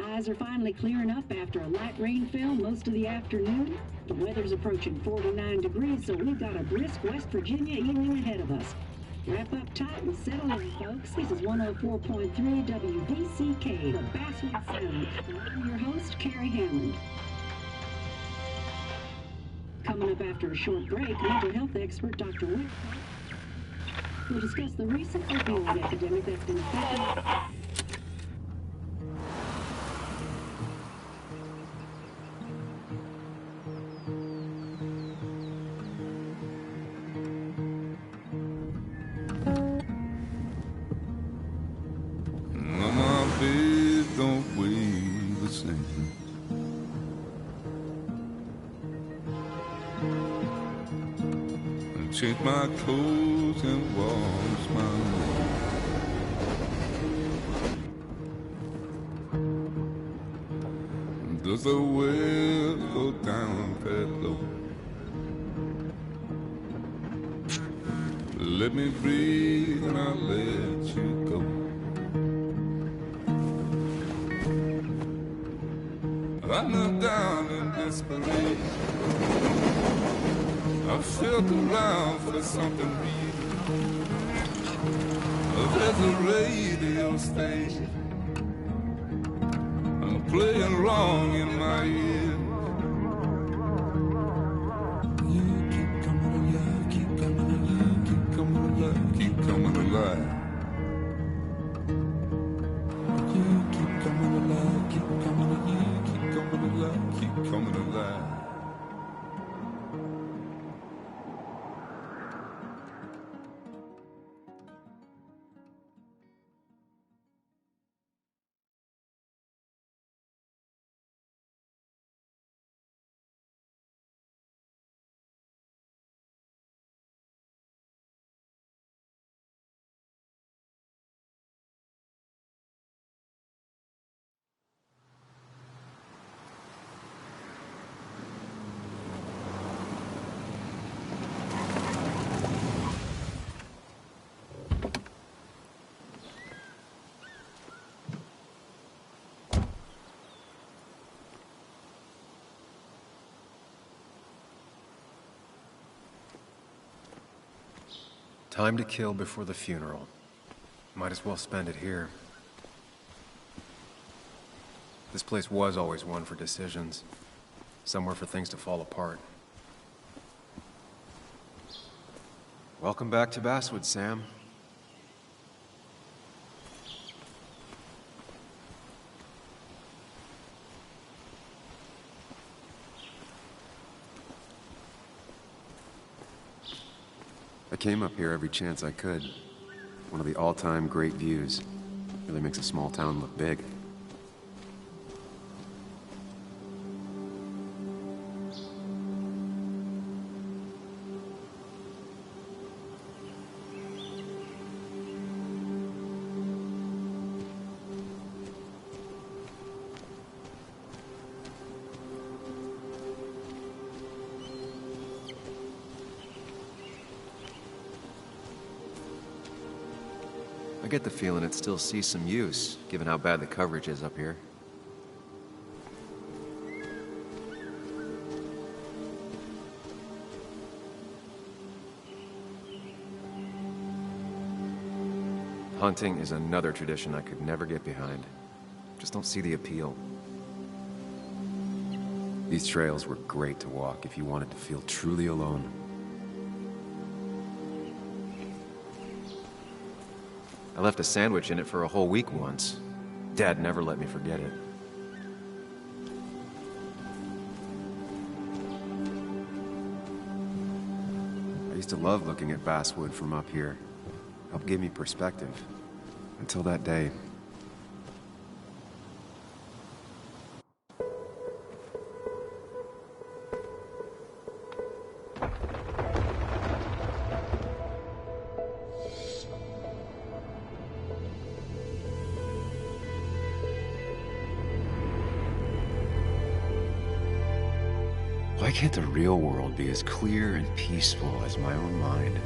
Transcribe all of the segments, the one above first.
Skies are finally clearing up after a light rainfall most of the afternoon. The weather's approaching 49 degrees, so we've got a brisk West Virginia evening ahead of us. Wrap up tight and settle in, folks. This is 104.3 WDCK, the Basswood Sound. And I'm your host, Carrie Hammond. Coming up after a short break, mental health expert Dr. Wick will discuss the recent opioid epidemic that's been affecting... Change my clothes and wash my nose. Does the well go down that low? Let me breathe and I'll let you go. I knelt down in desperation. I felt around for something real. There's a radio station playing wrong in my ear. You keep coming alive, keep coming alive, keep coming alive, keep coming alive. You keep coming alive, keep coming alive, keep coming alive, keep coming alive. Time to kill before the funeral. Might as well spend it here. This place was always one for decisions. Somewhere for things to fall apart. Welcome back to Basswood, Sam. I came up here every chance I could. One of the all-time great views. Really makes a small town look big. I get the feeling it still sees some use, given how bad the coverage is up here. Hunting is another tradition I could never get behind. Just don't see the appeal. These trails were great to walk if you wanted to feel truly alone. I left a sandwich in it for a whole week once. Dad never let me forget it. I used to love looking at Basswood from up here. Helped give me perspective. Until that day. Why can't the real world be as clear and peaceful as my own mind?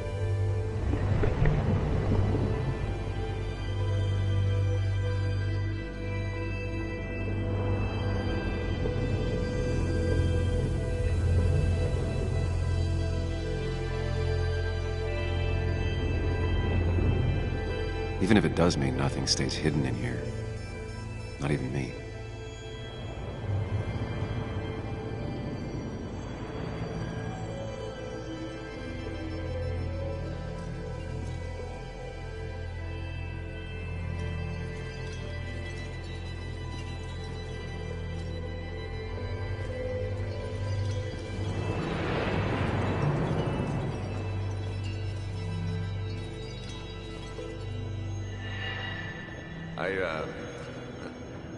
Even if it does mean nothing stays hidden in here. Not even me.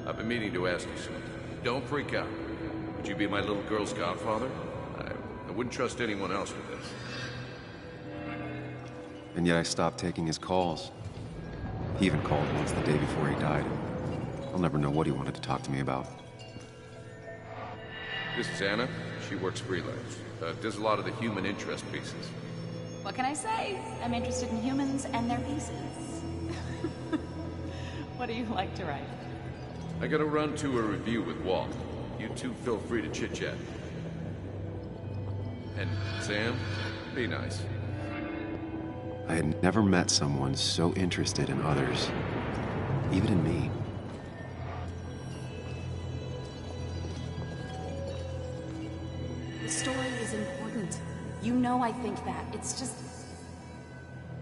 I've been meaning to ask you something. Don't freak out. Would you be my little girl's godfather? I wouldn't trust anyone else with this. And yet I stopped taking his calls. He even called once the day before he died. I'll never know what he wanted to talk to me about. This is Anna. She works freelance. Does a lot of the human interest pieces. What can I say? I'm interested in humans and their pieces. What do you like to write? I gotta run to a review with Walt. You two feel free to chit-chat. And Sam, be nice. I had never met someone so interested in others, even in me. The story is important. You know I think that. It's just...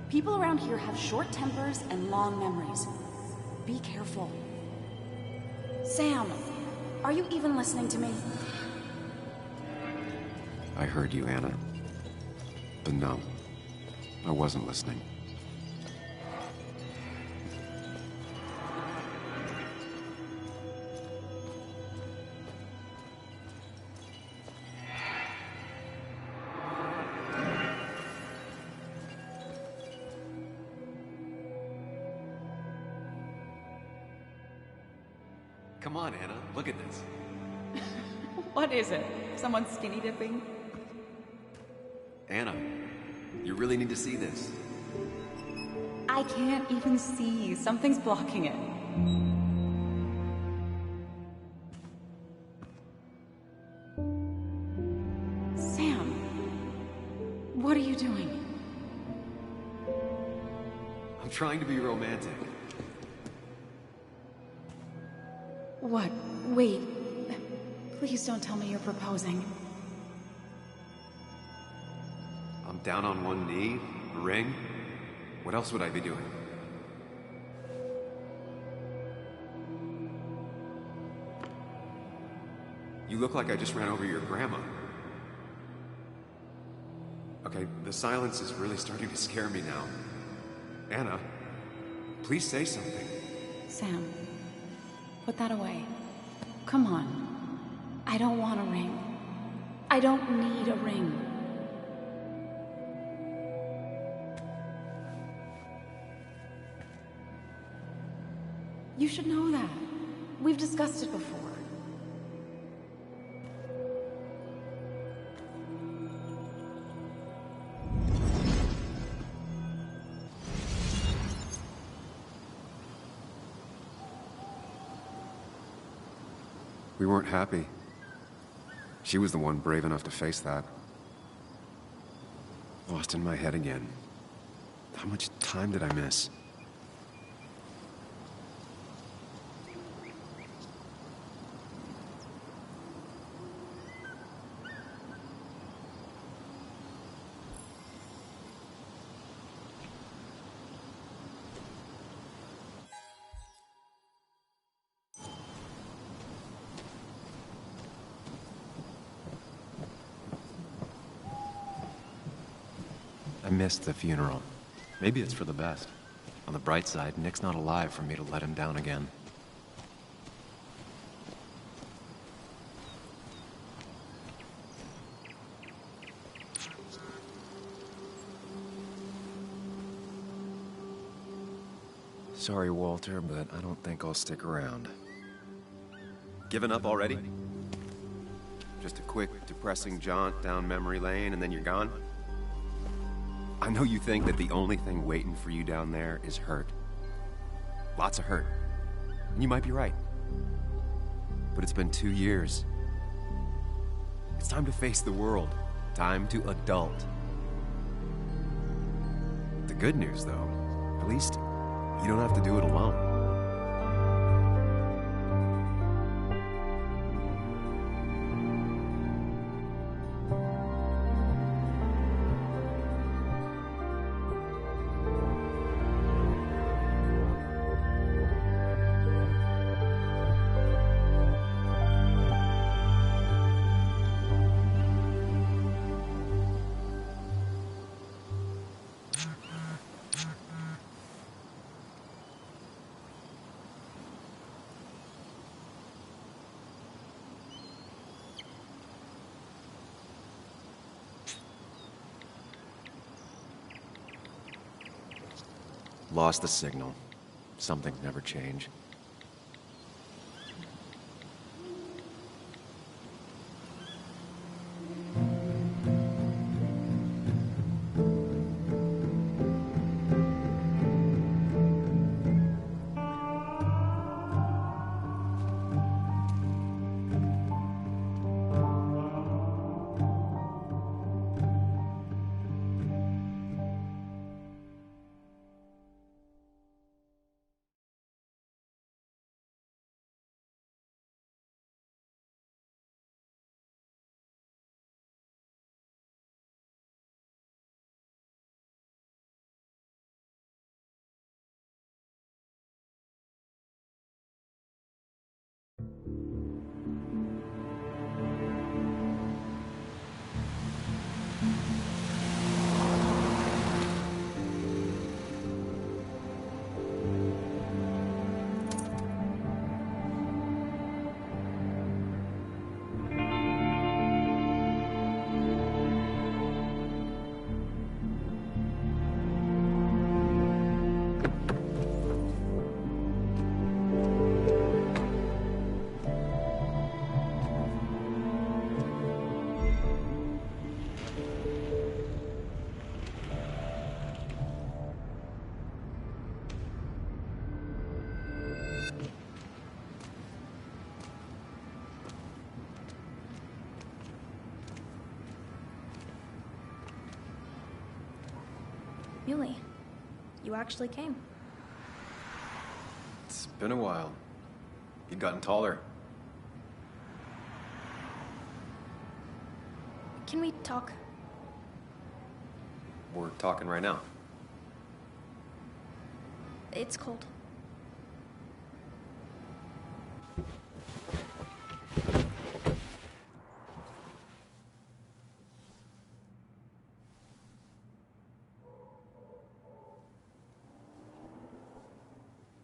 people around here have short tempers and long memories. Be careful. Sam, are you even listening to me? I heard you, Anna. But no, I wasn't listening. Come on, Anna, look at this. What is it? Someone skinny dipping? Anna, you really need to see this. I can't even see. Something's blocking it. Sam, what are you doing? I'm trying to be romantic. What? Wait. Please don't tell me you're proposing. I'm down on one knee, a ring. What else would I be doing? You look like I just ran over your grandma. Okay, the silence is really starting to scare me now. Anna, please say something. Sam, put that away. Come on. I don't want a ring. I don't need a ring. You should know that. We've discussed it before. We weren't happy. She was the one brave enough to face that. Lost in my head again. How much time did I miss? I missed the funeral. Maybe it's for the best. On the bright side, Nick's not alive for me to let him down again. Sorry, Walter, but I don't think I'll stick around. Given up already? Just a quick, depressing jaunt down memory lane and then you're gone? I know you think that the only thing waiting for you down there is hurt. Lots of hurt. And you might be right. But it's been 2 years. It's time to face the world. Time to adult. The good news, though, at least You don't have to do it alone. Lost the signal. Some things never change. Muley, you actually came. It's been a while. You've gotten taller. Can we talk? We're talking right now. It's cold.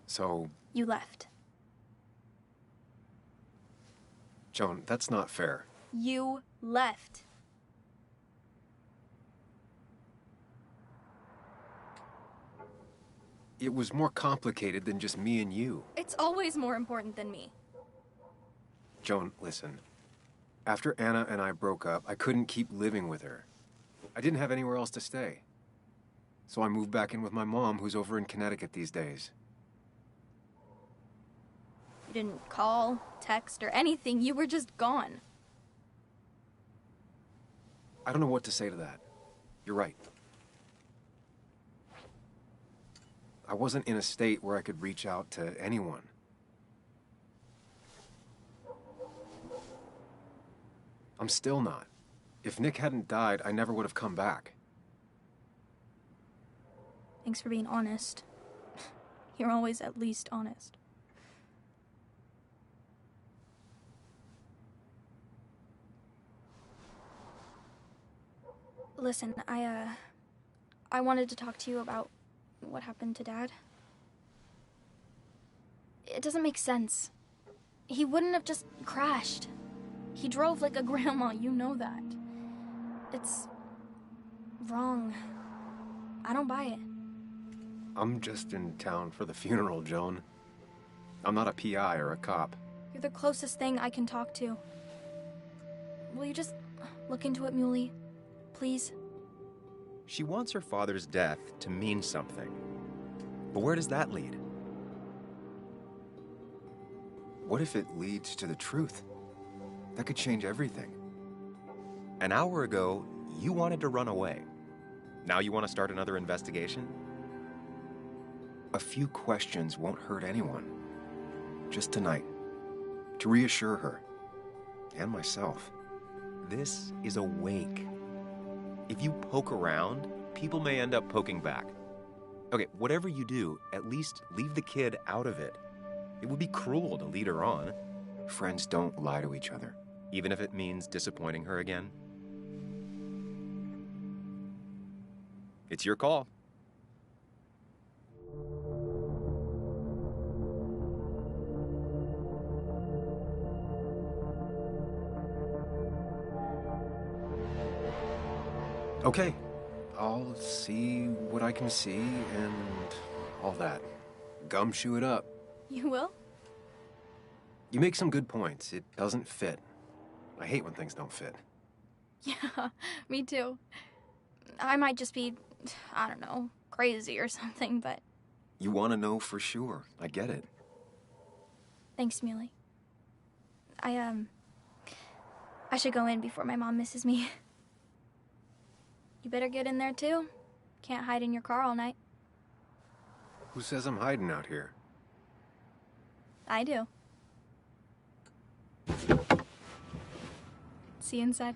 So, You left. Joan, that's not fair. You left. It was more complicated than just me and you. It's always more important than me. Joan, listen. After Anna and I broke up, I couldn't keep living with her. I didn't have anywhere else to stay. So I moved back in with my mom, who's over in Connecticut these days. You didn't call, text, or anything. You were just gone. I don't know what to say to that. You're right. I wasn't in a state where I could reach out to anyone. I'm still not. If Nick hadn't died, I never would have come back. Thanks for being honest. You're always at least honest. Listen, I wanted to talk to you about what happened to Dad. It doesn't make sense. He wouldn't have just crashed. He drove like a grandma, you know that. It's wrong. I don't buy it. I'm just in town for the funeral, Joan. I'm not a PI or a cop. You're the closest thing I can talk to. Will you just look into it, Muley? Please? She wants her father's death to mean something. But where does that lead? What if it leads to the truth? That could change everything. An hour ago, you wanted to run away. Now you want to start another investigation? a few questions won't hurt anyone. Just tonight. To reassure her. And myself. This is a wake. If you poke around, people may end up poking back. Okay, whatever you do, at least leave the kid out of it. It would be cruel to lead her on. Friends don't lie to each other, even if it means disappointing her again. It's your call. Okay, I'll see what I can see and all that. Gumshoe it up. You will? You make some good points. It doesn't fit. I hate when things don't fit. Yeah, me too. I might just be, I don't know, crazy or something, but... You want to know for sure. I get it. Thanks, Muley. I should go in before my mom misses me. You better get in there, too. Can't hide in your car all night. Who says I'm hiding out here? I do. See you inside.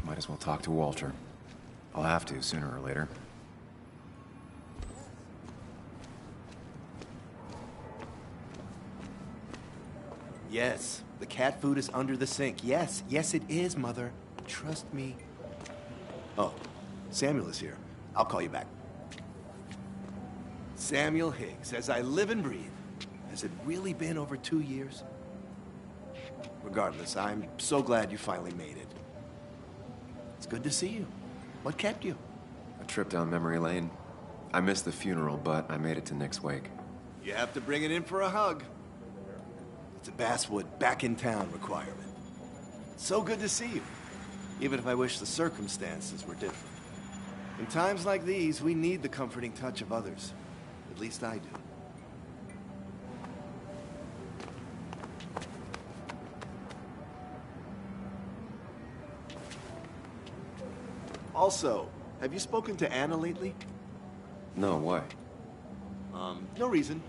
Might as well talk to Walter. I'll have to, sooner or later. Yes, the cat food is under the sink. Yes, yes it is, Mother. Trust me. Oh, Samuel is here. I'll call you back. Samuel Higgs, as I live and breathe. Has it really been over 2 years? Regardless, I'm so glad you finally made it. It's good to see you. What kept you? A trip down memory lane. I missed the funeral, but I made it to Nick's wake. You have to bring it in for a hug. It's a Basswood back in town requirement. So good to see you, even if I wish the circumstances were different. In times like these, we need the comforting touch of others. At least I do. Also, have you spoken to Anna lately? No, why? No reason.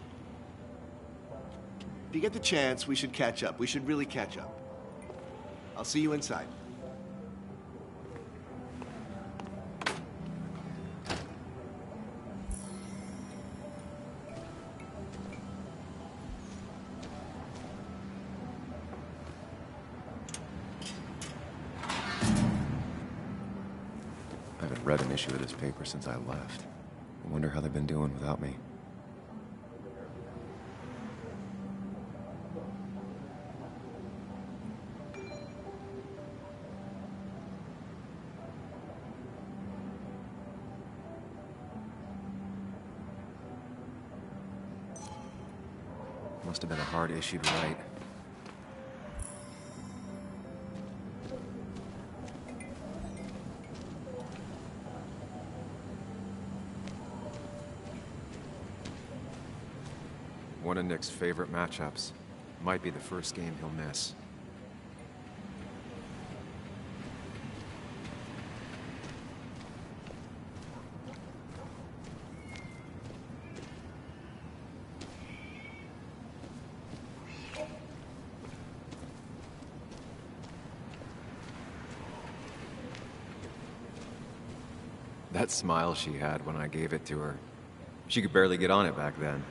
If you get the chance, we should catch up. We should really catch up. I'll see you inside. I haven't read an issue of this paper since I left. I wonder how they've been doing without me. Must have been a hard issue to write. One of Nick's favorite matchups. Might be the first game he'll miss. That smile she had when I gave it to her. She could barely get on it back then.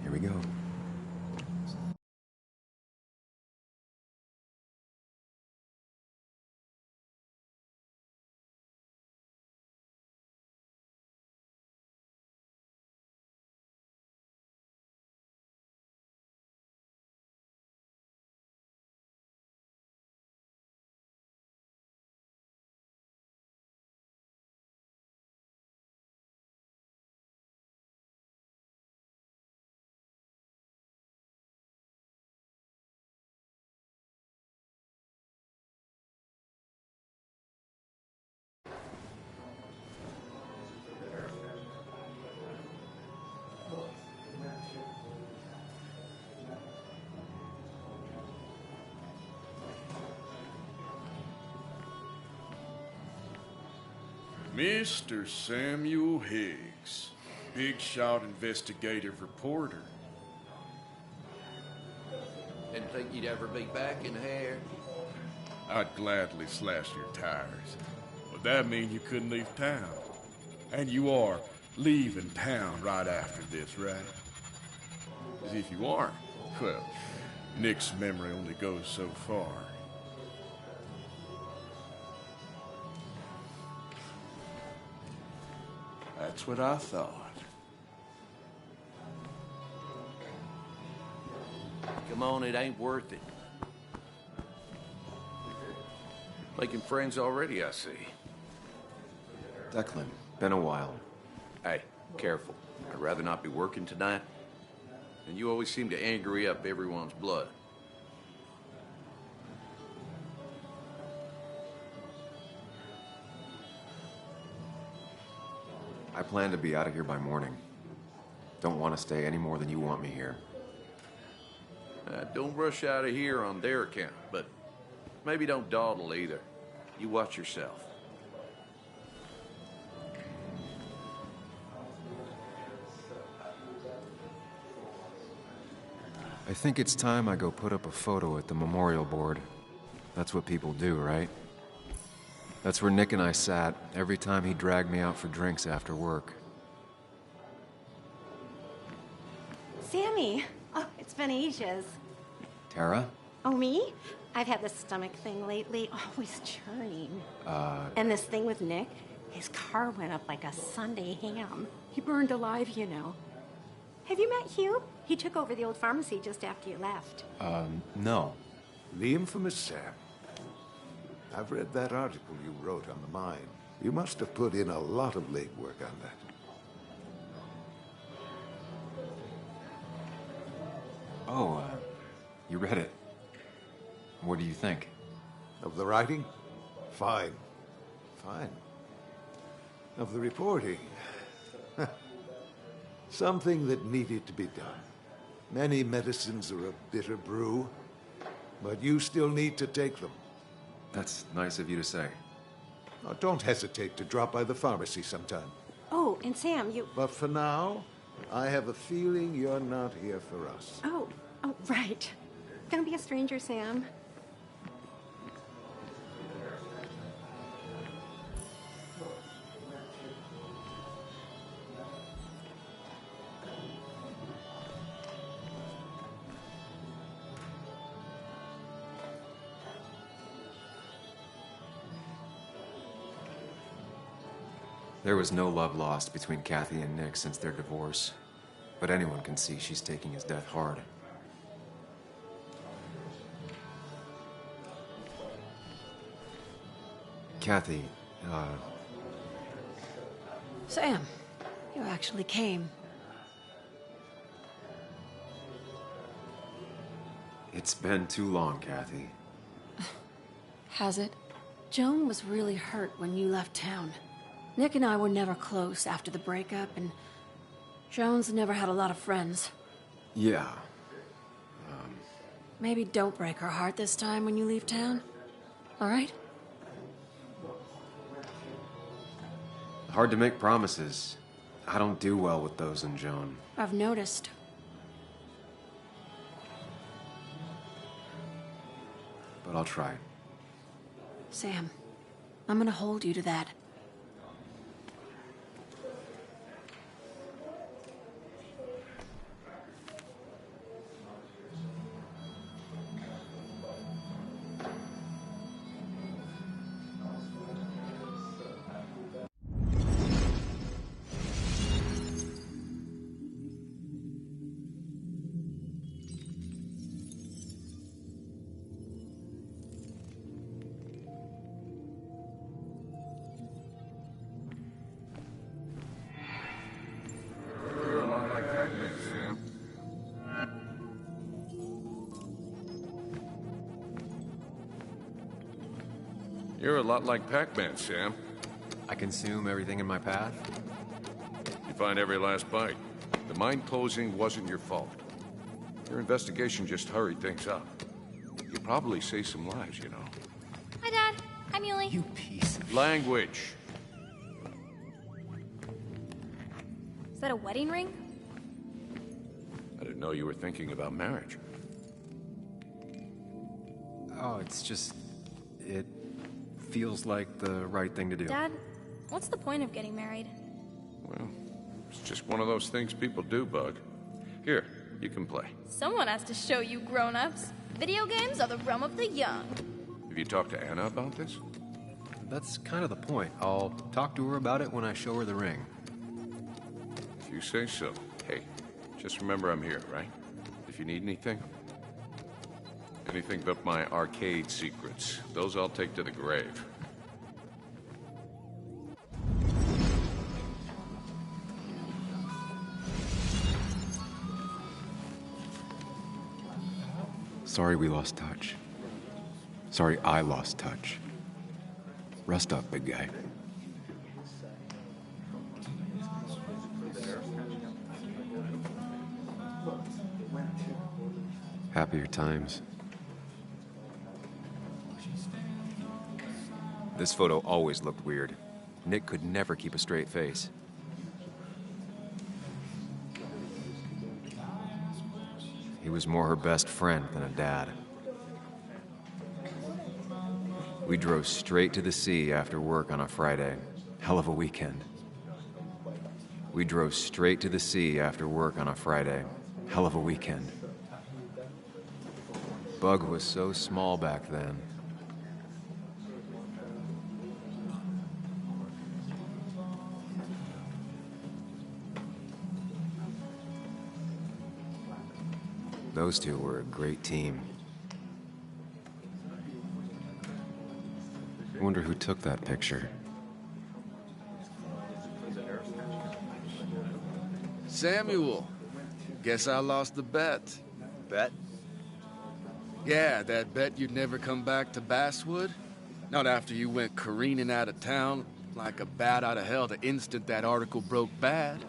Here we go. Mr. Samuel Higgs, big shot investigative reporter. Didn't think you'd ever be back in here. I'd gladly slash your tires, but that mean you couldn't leave town. And you are leaving town right after this, right? As if you aren't, well, Nick's memory only goes so far. That's what I thought. Come on, it ain't worth it. Making friends already, I see. Declan, been a while. Hey, careful. I'd rather not be working tonight. And you always seem to angry up everyone's blood. I plan to be out of here by morning. Don't want to stay any more than you want me here. Don't rush out of here on their account, but maybe don't dawdle either. You watch yourself. I think it's time I go put up a photo at the memorial board. That's what people do, right? That's where Nick and I sat every time he dragged me out for drinks after work. Sammy! Oh, it's been ages. Tara? Oh, me? I've had this stomach thing lately, always churning. And this thing with Nick, his car went up like a Sunday ham. He burned alive, you know. Have you met Hugh? He took over the old pharmacy just after you left. No. The infamous Sam. I've read that article you wrote on the mine. You must have put in a lot of legwork on that. Oh, you read it. What do you think? Of the writing? Fine. Fine. Of the reporting? Something that needed to be done. Many medicines are a bitter brew, but you still need to take them. That's nice of you to say. Now, don't hesitate to drop by the pharmacy sometime. Oh, and Sam, you... But for now, I have a feeling you're not here for us. Oh, right. Gonna be a stranger, Sam. There was no love lost between Kathy and Nick since their divorce, but anyone can see she's taking his death hard. Kathy, Sam, you actually came. it's been too long, Kathy. Has it? Joan was really hurt when you left town. Nick and I were never close after the breakup, and Joan's never had a lot of friends. Yeah. Maybe don't break her heart this time when you leave town. All right? Hard to make promises. I don't do well with those in Joan. I've noticed. but I'll try. Sam, I'm gonna hold you to that. You're a lot like Pac-Man, Sam. I consume everything in my path? You find every last bite. The mine closing wasn't your fault. Your investigation just hurried things up. You probably saved some lives, you know. Hi, Dad. Hi, Muley. You piece of... Language. Is that a wedding ring? I didn't know you were thinking about marriage. Oh, it's just... It feels like the right thing to do. Dad, what's the point of getting married? Well, it's just one of those things people do, Bug. Here, you can play. Someone has to show you grown-ups. Video games are the realm of the young. Have you talked to Anna about this? That's kind of the point. I'll talk to her about it when I show her the ring. If you say so. Hey, just remember I'm here, right? If you need anything. Anything but my arcade secrets. Those I'll take to the grave. Sorry we lost touch. Sorry I lost touch. Rest up, big guy. Happier times. This photo always looked weird. Nick could never keep a straight face. He was more her best friend than a dad. We drove straight to the sea after work on a Friday. Hell of a weekend. We drove straight to the sea after work on a Friday. Hell of a weekend. Bug was so small back then. Those two were a great team. I wonder who took that picture. Samuel, guess I lost the bet. Bet? Yeah, that bet you'd never come back to Basswood? Not after you went careening out of town like a bat out of hell the instant that article broke bad.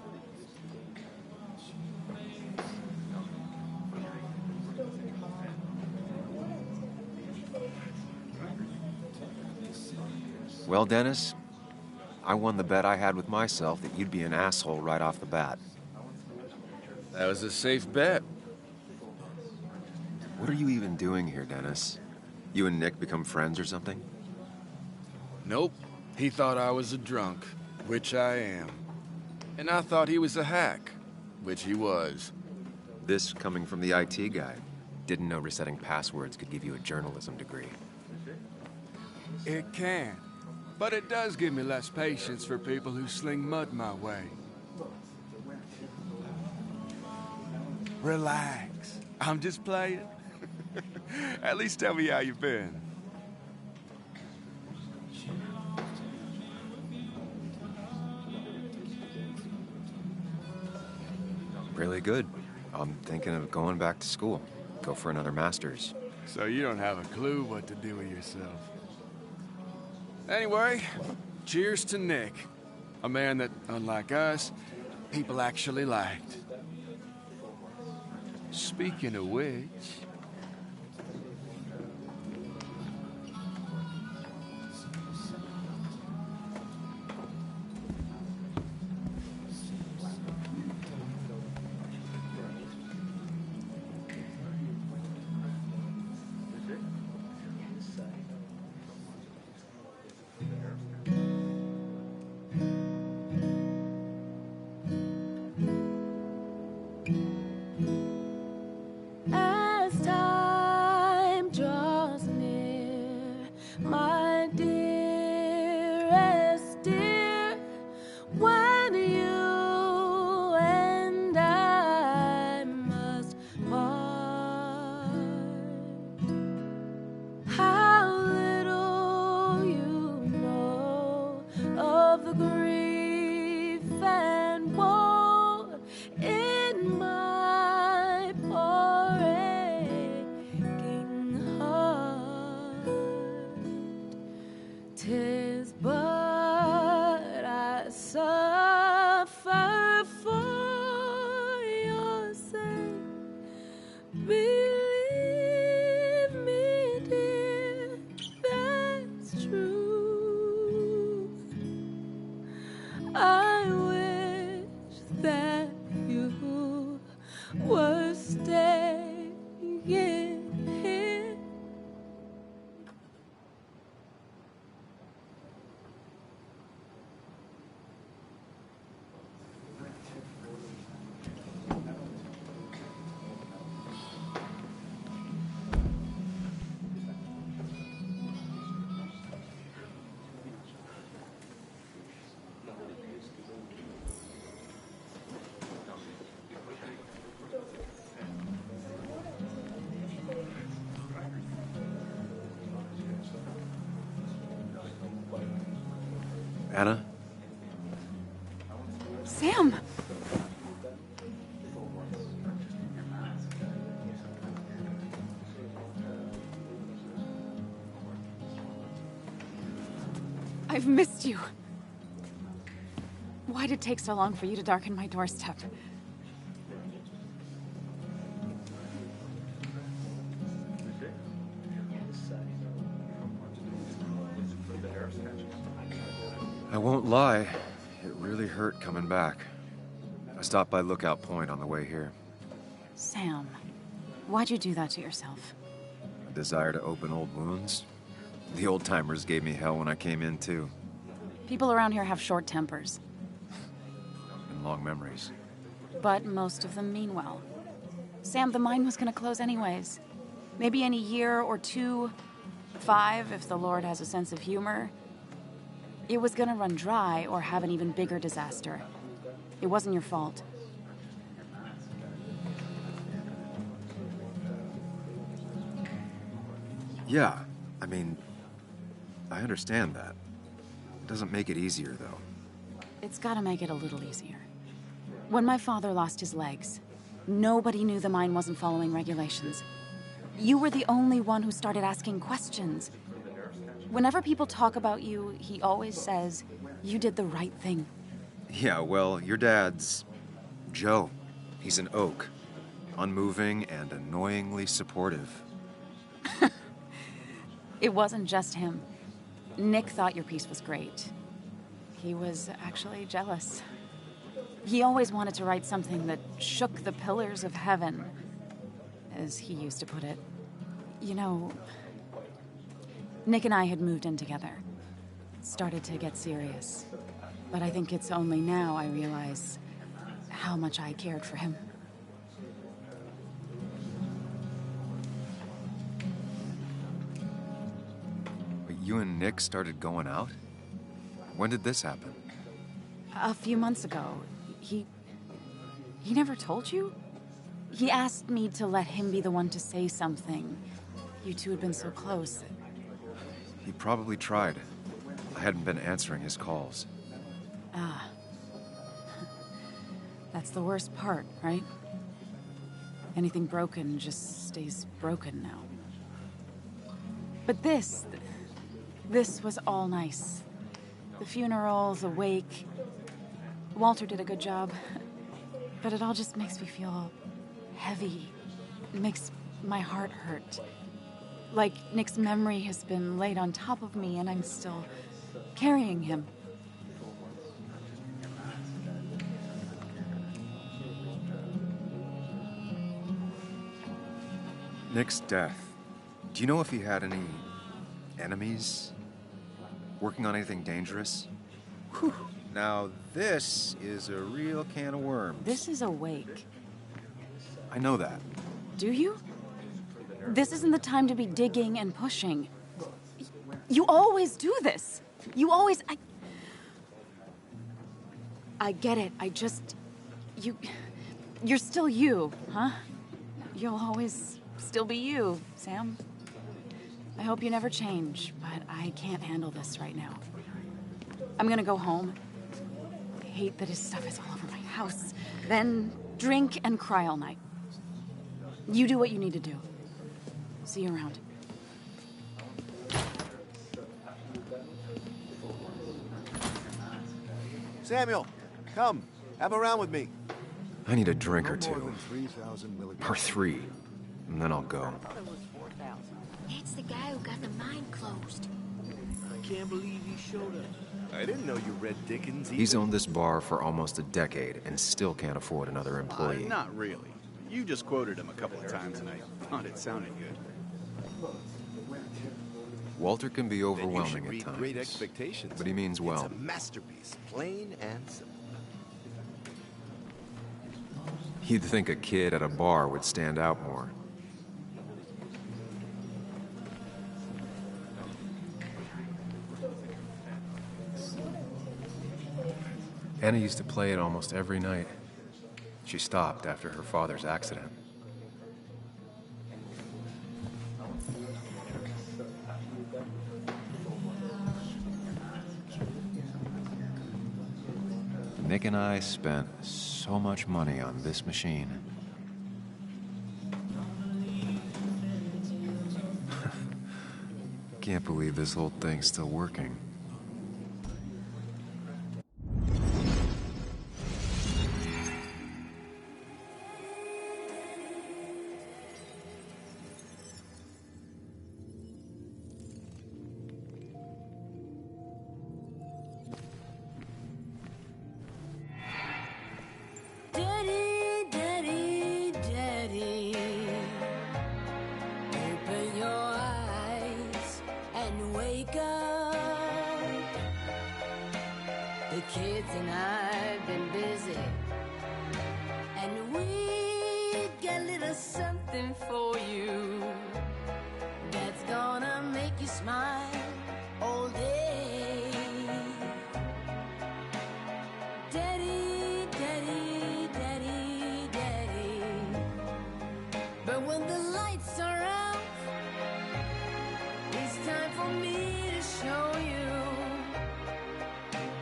Well, Dennis, I won the bet I had with myself that you'd be an asshole right off the bat. That was a safe bet. What are you even doing here, Dennis? You and Nick become friends or something? Nope. He thought I was a drunk, which I am. And I thought he was a hack, which he was. This coming from the IT guy. Didn't know resetting passwords could give you a journalism degree. It can. But it does give me less patience for people who sling mud my way. Relax. I'm just playing. At least tell me how you've been. Really good. I'm thinking of going back to school. Go for another master's. So you don't have a clue what to do with yourself. Anyway, cheers to Nick. A man that, unlike us, people actually liked. Speaking of which... Anna? Sam! I've missed you. Why did it take so long for you to darken my doorstep? I won't lie, it really hurt coming back. I stopped by Lookout Point on the way here. Sam, why'd you do that to yourself? A desire to open old wounds? The old-timers gave me hell when I came in, too. People around here have short tempers. And long memories. But most of them mean well. Sam, the mine was gonna close anyways. Maybe in a year or 2, 5, if the Lord has a sense of humor. It was gonna run dry or have an even bigger disaster. It wasn't your fault. Yeah, I mean, I understand that. It doesn't make it easier, though. It's gotta make it a little easier. When my father lost his legs, nobody knew the mine wasn't following regulations. You were the only one who started asking questions. Whenever people talk about you, he always says, you did the right thing. Yeah, well, your dad's Joe. He's an oak. Unmoving and annoyingly supportive. It wasn't just him. Nick thought your piece was great. He was actually jealous. He always wanted to write something that shook the pillars of heaven, as he used to put it. You know, Nick and I had moved in together. It started to get serious. But I think it's only now I realize how much I cared for him. But you and Nick started going out? When did this happen? A few months ago. He never told you? He asked me to let him be the one to say something. You two had been so close. He probably tried. I hadn't been answering his calls. Ah. That's the worst part, right? Anything broken just stays broken now. But this was all nice. The funeral, the wake. Walter did a good job. But it all just makes me feel heavy. It makes my heart hurt. Like Nick's memory has been laid on top of me and I'm still carrying him. Nick's death. Do you know if he had any enemies? Working on anything dangerous? Whew. Now, this is a real can of worms. This is a wake. I know that. Do you? This isn't the time to be digging and pushing. You always do this. You always... I get it. You're still you, huh? You'll always still be you, Sam. I hope you never change, but I can't handle this right now. I'm gonna go home. I hate that his stuff is all over my house. Then drink and cry all night. You do what you need to do. See you around. Samuel, come. Have a round with me. I need a drink or No more two. than 3,000 milligrams. Or 3. And then I'll go. It's the guy who got the mine closed. I can't believe you showed up. I didn't know you read Dickens either. He's owned this bar for almost a decade and still can't afford another employee. Not really. You just quoted him a couple of times and I thought it sounded good. Walter can be Then you overwhelming should at read times. Great Expectations. But he means well. It's a masterpiece, plain and simple. You'd think a kid at a bar would stand out more. Anna used to play it almost every night. She stopped after her father's accident. Nick and I spent so much money on this machine. Can't believe this whole thing's still working. Daddy, Daddy, Daddy, open your eyes and wake up. The kids and I've been busy, and we got a little something for you that's gonna make you smile all day. Daddy, Daddy, Daddy, Daddy. But when the lights are out, it's time for me to show you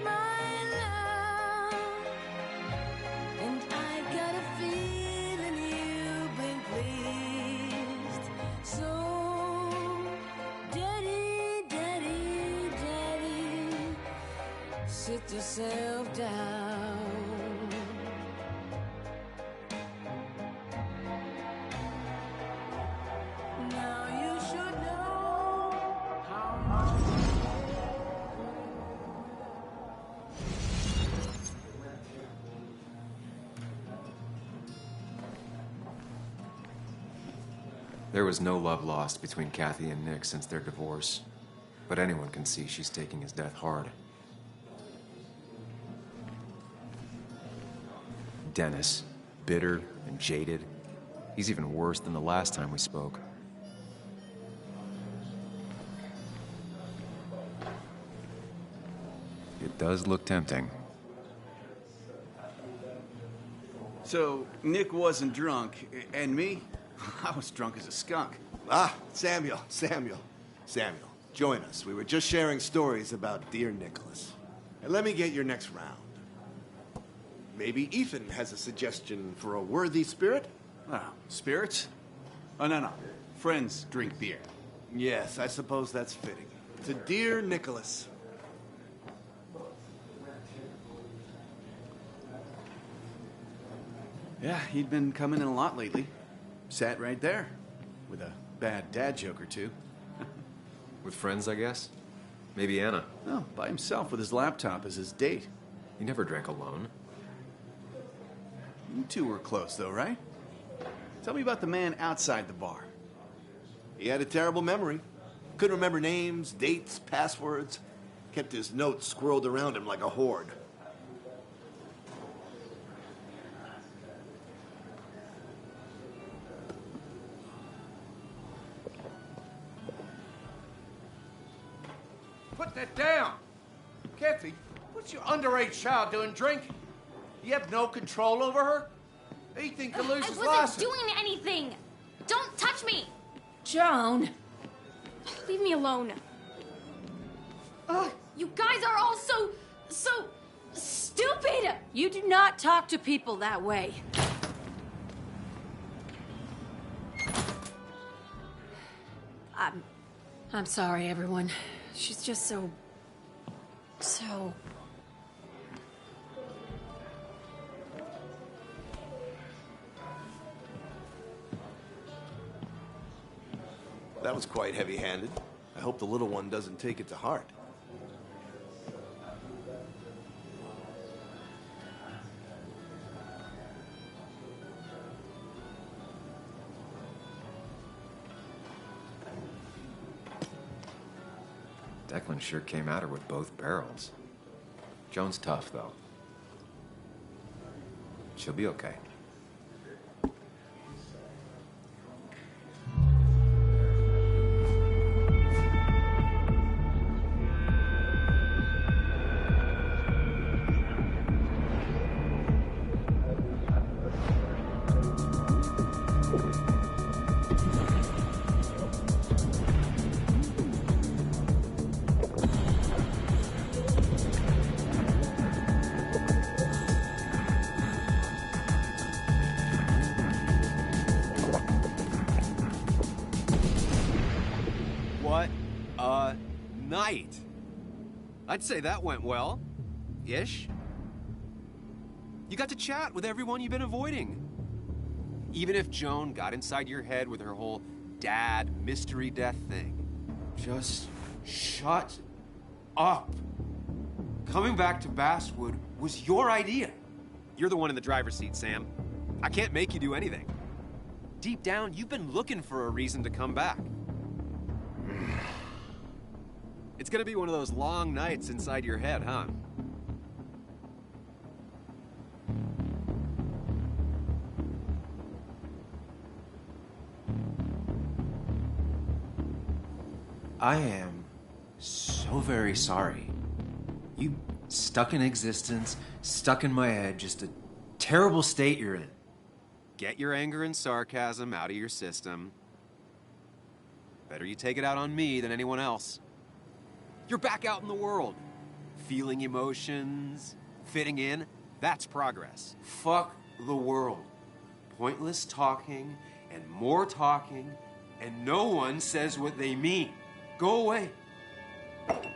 my love. And I got a feeling you've been pleased. So, Daddy, Daddy, Daddy, sit yourself down. Now you should know how much. There was no love lost between Kathy and Nick since their divorce, but anyone can see she's taking his death hard. Dennis, bitter and jaded. He's even worse than the last time we spoke. It does look tempting. So, Nick wasn't drunk, and me? I was drunk as a skunk. Ah, Samuel, join us. We were just sharing stories about dear Nicholas. And let me get your next round. Maybe Ethan has a suggestion for a worthy spirit? Ah, spirits? Oh, no. Friends drink beer. Yes, I suppose that's fitting. To dear Nicholas. Yeah, he'd been coming in a lot lately. Sat right there, with a bad dad joke or two. With friends, I guess? Maybe Anna. No, by himself with his laptop as his date. He never drank alone. You two were close, though, right? Tell me about the man outside the bar. He had a terrible memory. Couldn't remember names, dates, passwords. Kept his notes squirreled around him like a hoard. Put that down! Kathy, what's your underage child doing drinking? You have no control over her? Ethan can lose his I wasn't license. doing anything! Don't touch me! Joan! Leave me alone. Ugh, you guys are all so stupid! You do not talk to people that way. I'm sorry, everyone. She's just so... That was quite heavy-handed. I hope the little one doesn't take it to heart. Declan sure came at her with both barrels. Joan's tough, though. She'll be okay. What a night. I'd say that went well. Ish. You got to chat with everyone you've been avoiding. Even if Joan got inside your head with her whole dad mystery death thing. Just shut up. Coming back to Basswood was your idea. You're the one in the driver's seat, Sam. I can't make you do anything. Deep down, you've been looking for a reason to come back. It's gonna be one of those long nights inside your head, huh? I am so very sorry. You stuck in existence, stuck in my head, just a terrible state you're in. Get your anger and sarcasm out of your system. Better you take it out on me than anyone else. You're back out in the world. Feeling emotions, fitting in, that's progress. Fuck the world. Pointless talking and more talking, and no one says what they mean. Go away.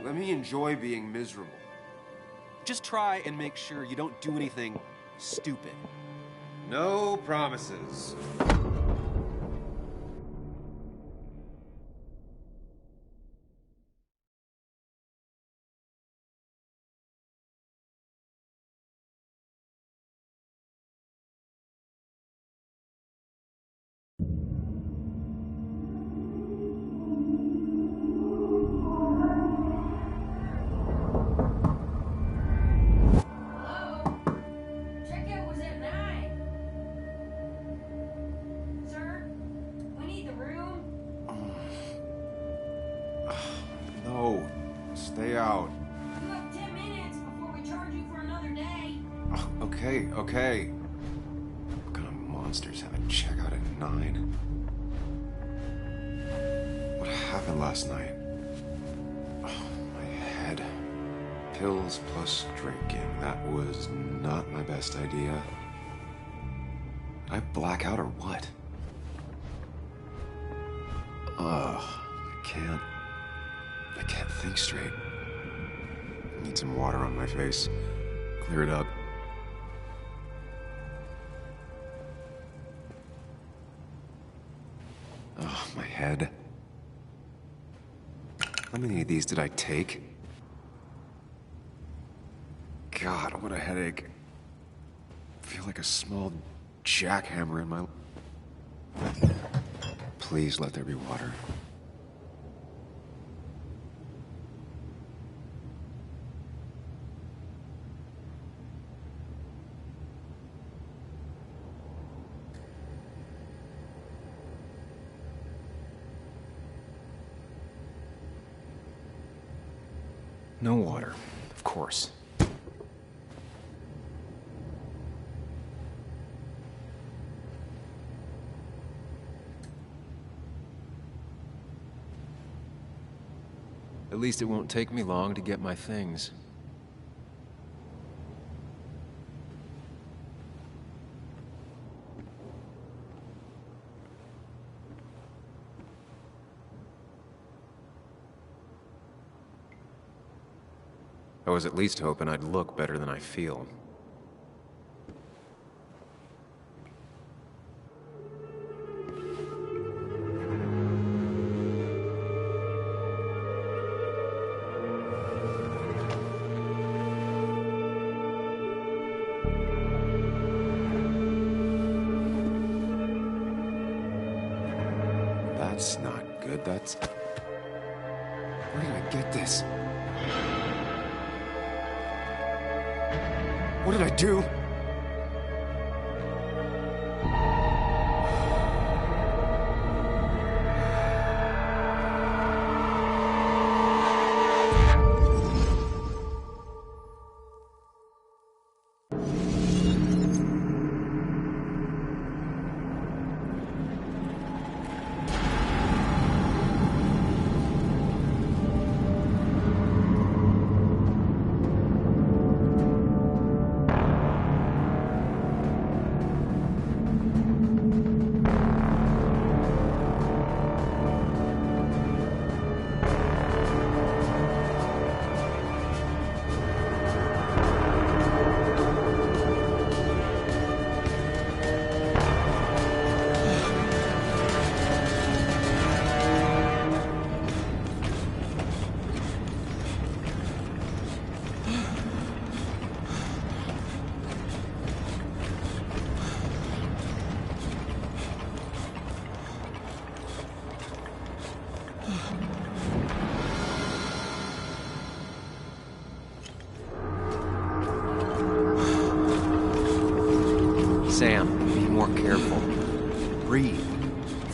Let me enjoy being miserable. Just try and make sure you don't do anything stupid. No promises. Stay out. You have 10 minutes before we charge you for another day. Oh, okay. What kind of monsters have a checkout at 9? What happened last night? Oh, my head. Pills plus drinking. That was not my best idea. Did I black out or what? Ugh, I can't think straight. I need some water on my face. Clear it up. Oh, my head. How many of these did I take? God, what a headache. I feel like a small jackhammer in my... Please let there be water. No water, of course. At least it won't take me long to get my things. I was at least hoping I'd look better than I feel. That's not good. That's... Where did I get this? What did I do?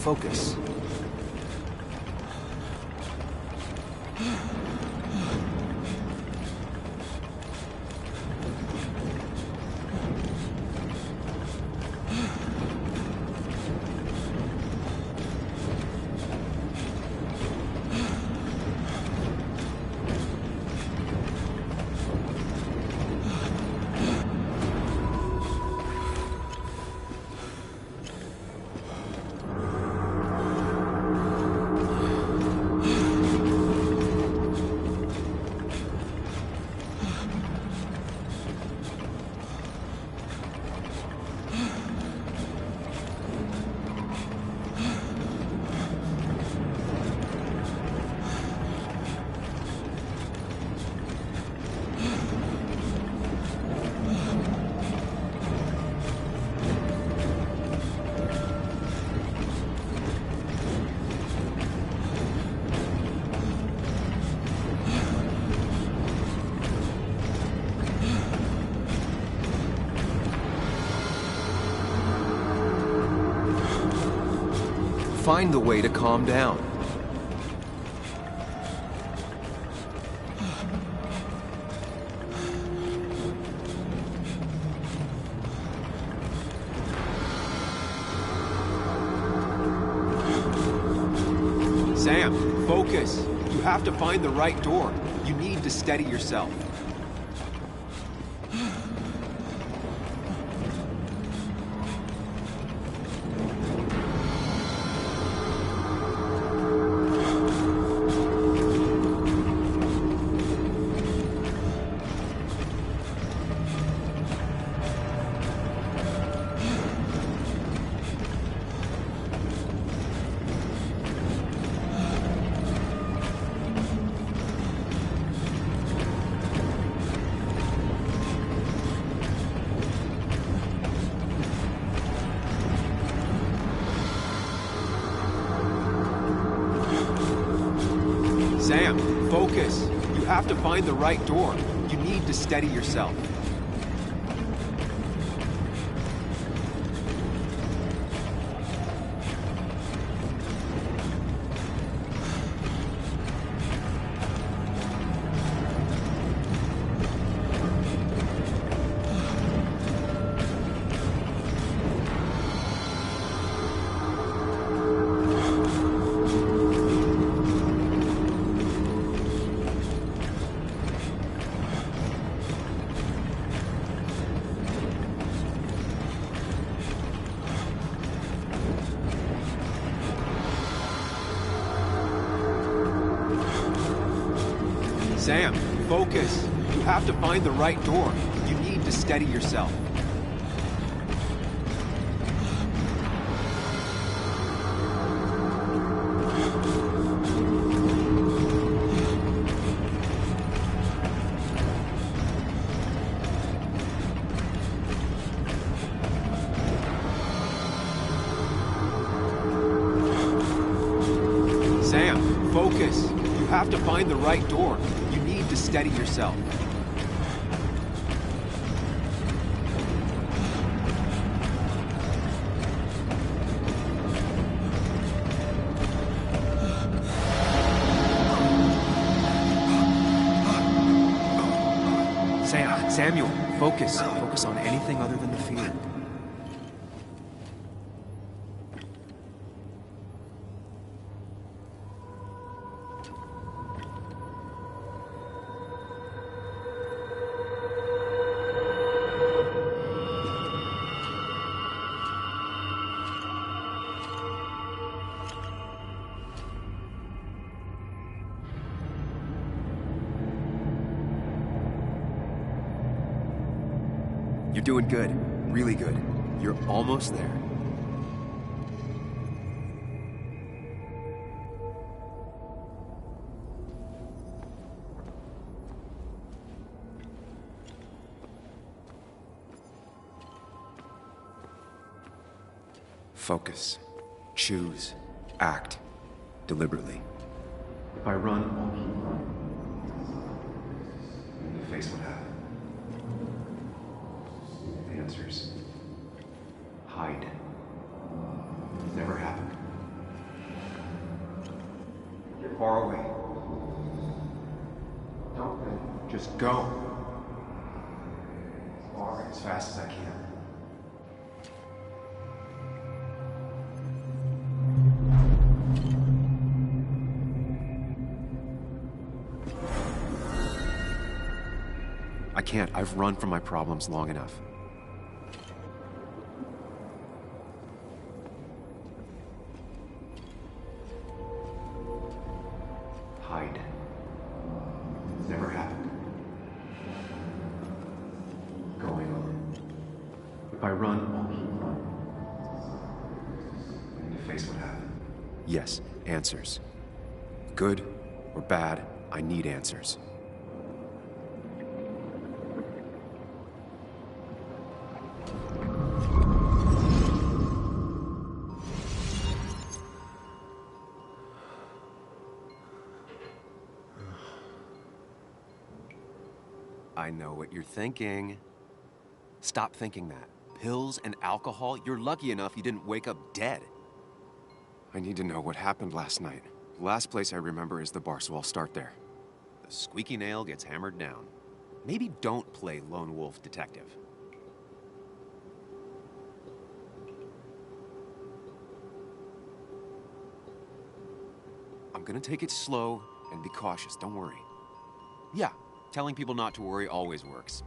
Focus. Find the way to calm down. Sam, focus. You have to find the right door. You need to steady yourself. Sam, focus. You have to find the right door. You need to steady yourself. Sam, focus. You have to find the right door. You need to steady yourself. Sam, focus. You have to find the right door. You need to steady yourself. Samuel, focus. Focus on anything other than the fear. You're doing good. Really good. You're almost there. Focus. Choose. Act. Deliberately. If I run, I'll keep running. And face what happened. Answers. Hide. Never happened. far away. Don't think. Just go. Far as fast as I can. I can't. I've run from my problems long enough. Hide. It's never happened. Going on. If I run, I'll keep running. I need to face what happened. Yes, answers. Good or bad, I need answers. I know what you're thinking. Stop thinking that. Pills and alcohol? You're lucky enough you didn't wake up dead. I need to know what happened last night. The last place I remember is the bar, so I'll start there. The squeaky nail gets hammered down. Maybe don't play lone wolf detective. I'm gonna take it slow and be cautious, don't worry. Yeah, telling people not to worry always works.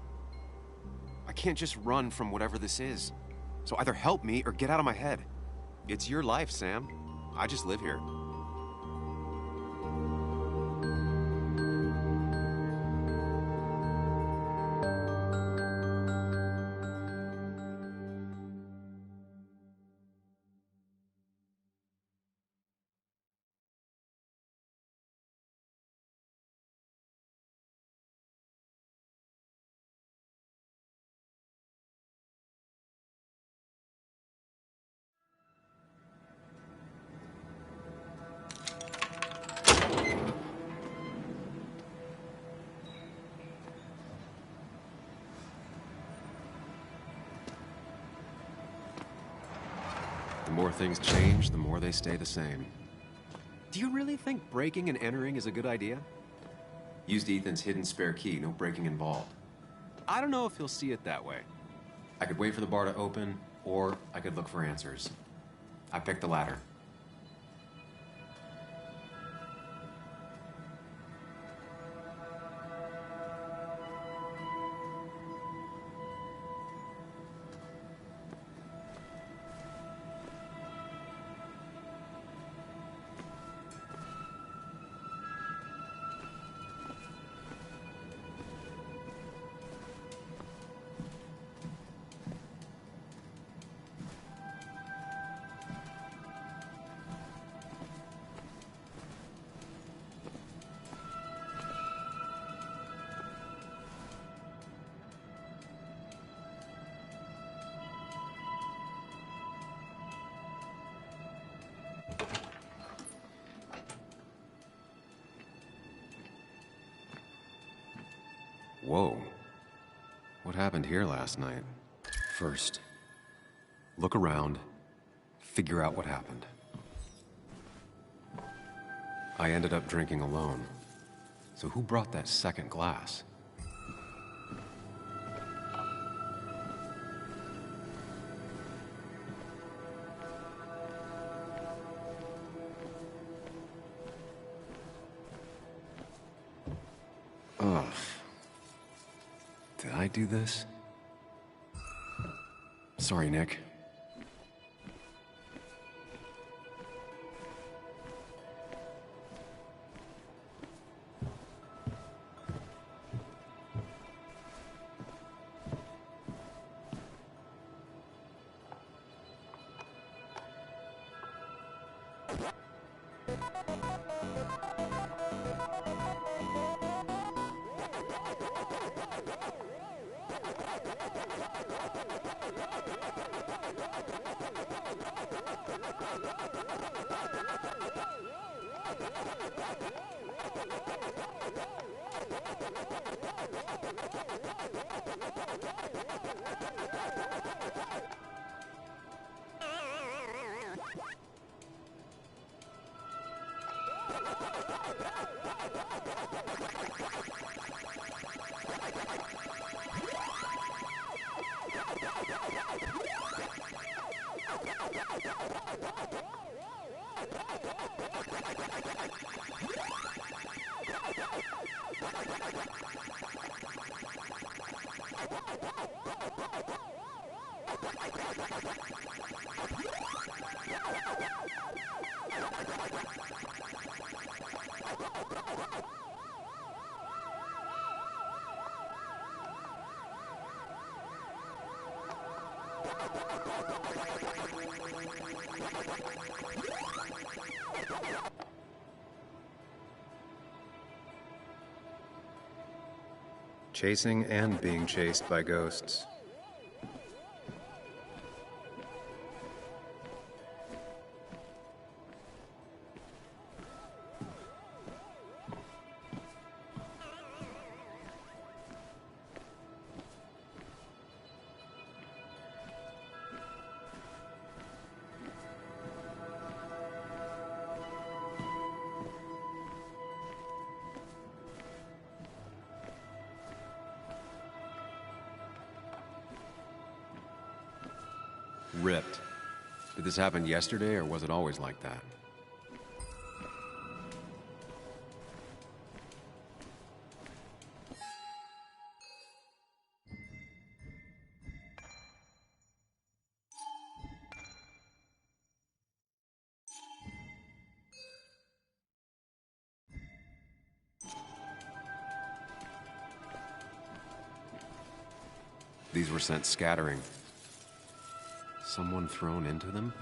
I can't just run from whatever this is. So either help me or get out of my head. It's your life, Sam. I just live here. The more things change, the more they stay the same. Do you really think breaking and entering is a good idea? Used Ethan's hidden spare key, no breaking involved. I don't know if he'll see it that way. I could wait for the bar to open, or I could look for answers. I picked the latter. Whoa. What happened here last night? First, look around, figure out what happened. I ended up drinking alone. So who brought that second glass? Ugh. Did I do this? Sorry, Nick. Chasing and being chased by ghosts. Ripped. Did this happen yesterday, or was it always like that? These were sent scattering. Someone thrown into them?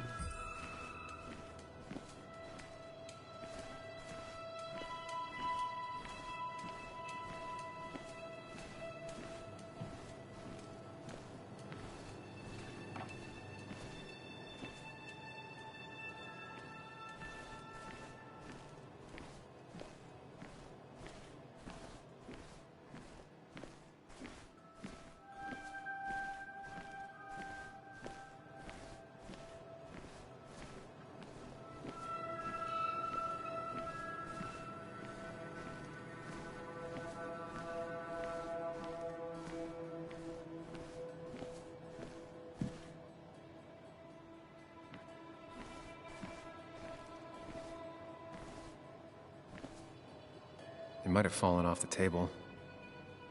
It might have fallen off the table.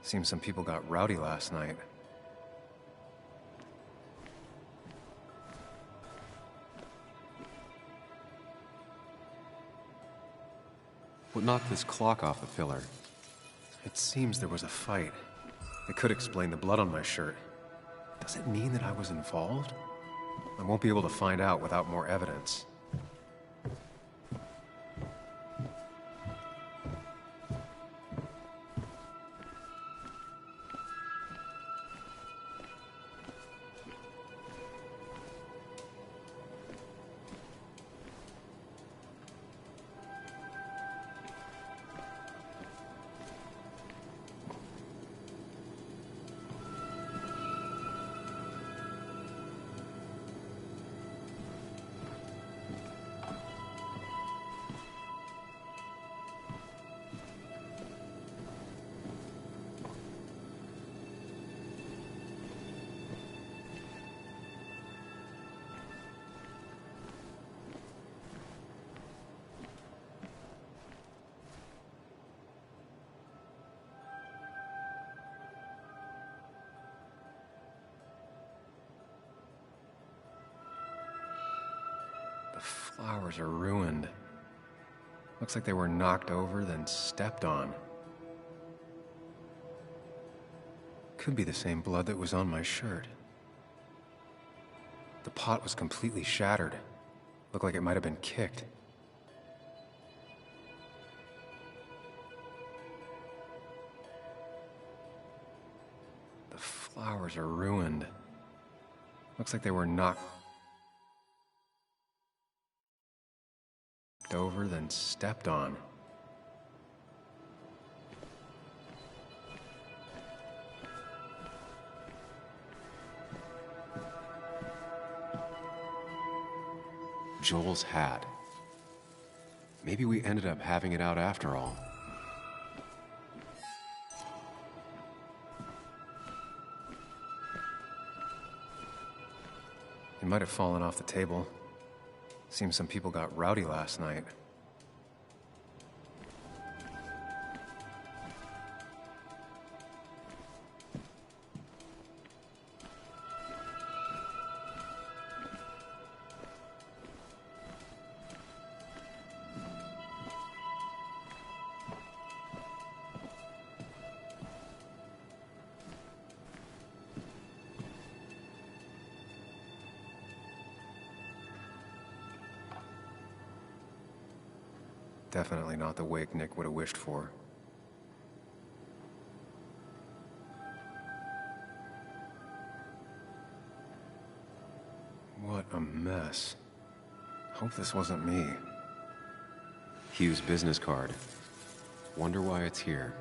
Seems some people got rowdy last night. What knocked this clock off the pillar? It seems there was a fight. It could explain the blood on my shirt. Does it mean that I was involved? I won't be able to find out without more evidence. Flowers are ruined. Looks like they were knocked over, then stepped on. Could be the same blood that was on my shirt. The pot was completely shattered. Looked like it might have been kicked. The flowers are ruined. Looks like they were knocked over, then stepped on. Joel's hat. Maybe we ended up having it out after all. It might have fallen off the table. Seems some people got rowdy last night. Definitely not the wake Nick would have wished for. What a mess. Hope this wasn't me. Hugh's business card. Wonder why it's here.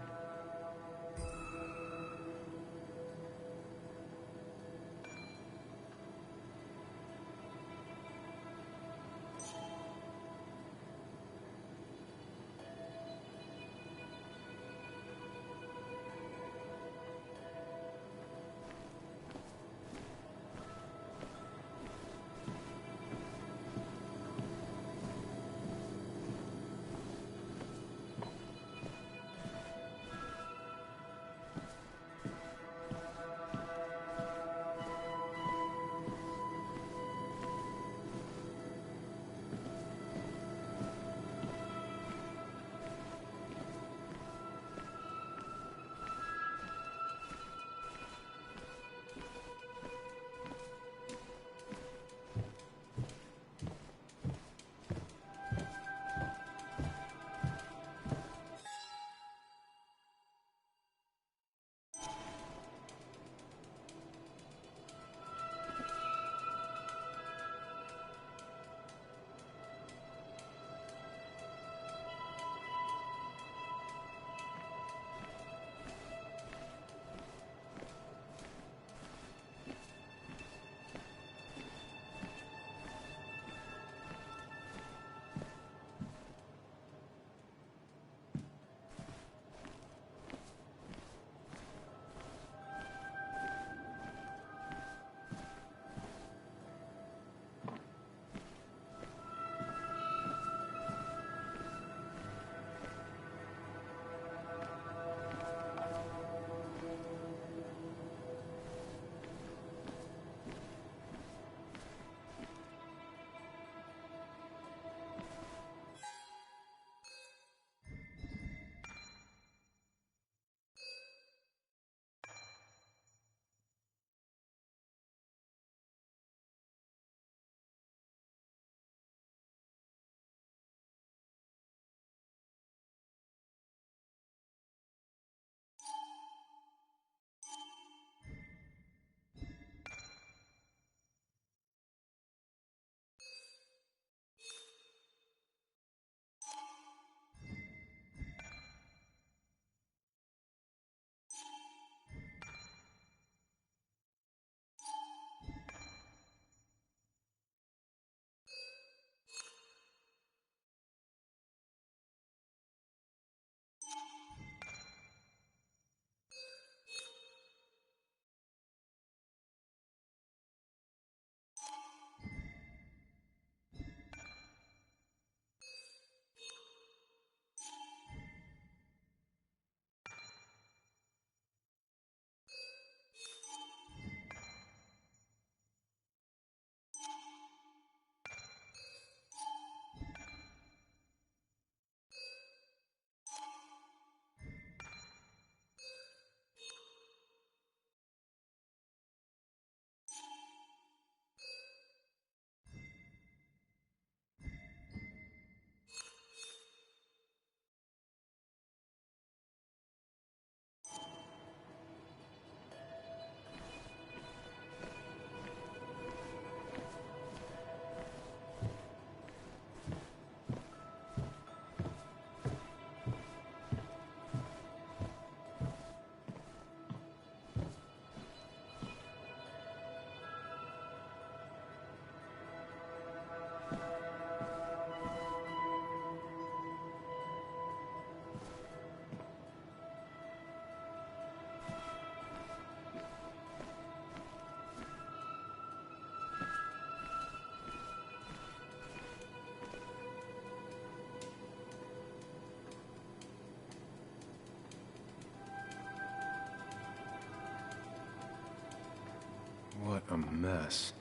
a mess.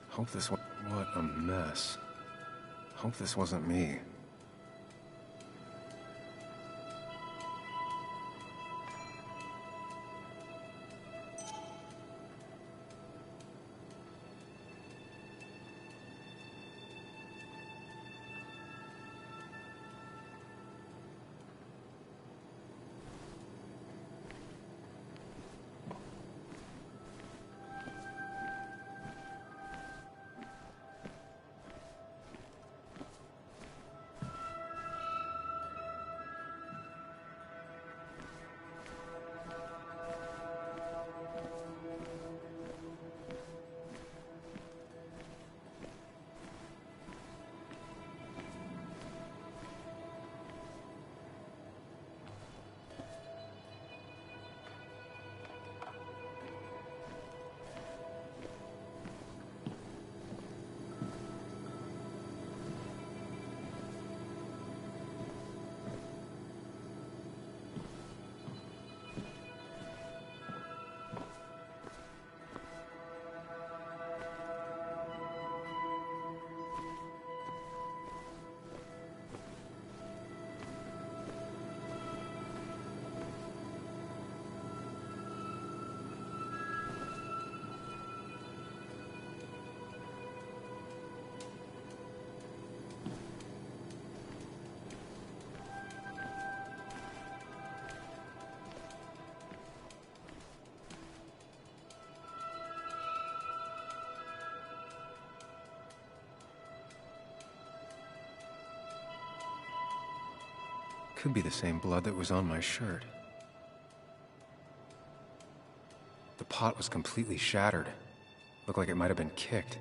Hope this wa- What a mess. Hope this wasn't me. Could be the same blood that was on my shirt. The pot was completely shattered. Looked like it might have been kicked.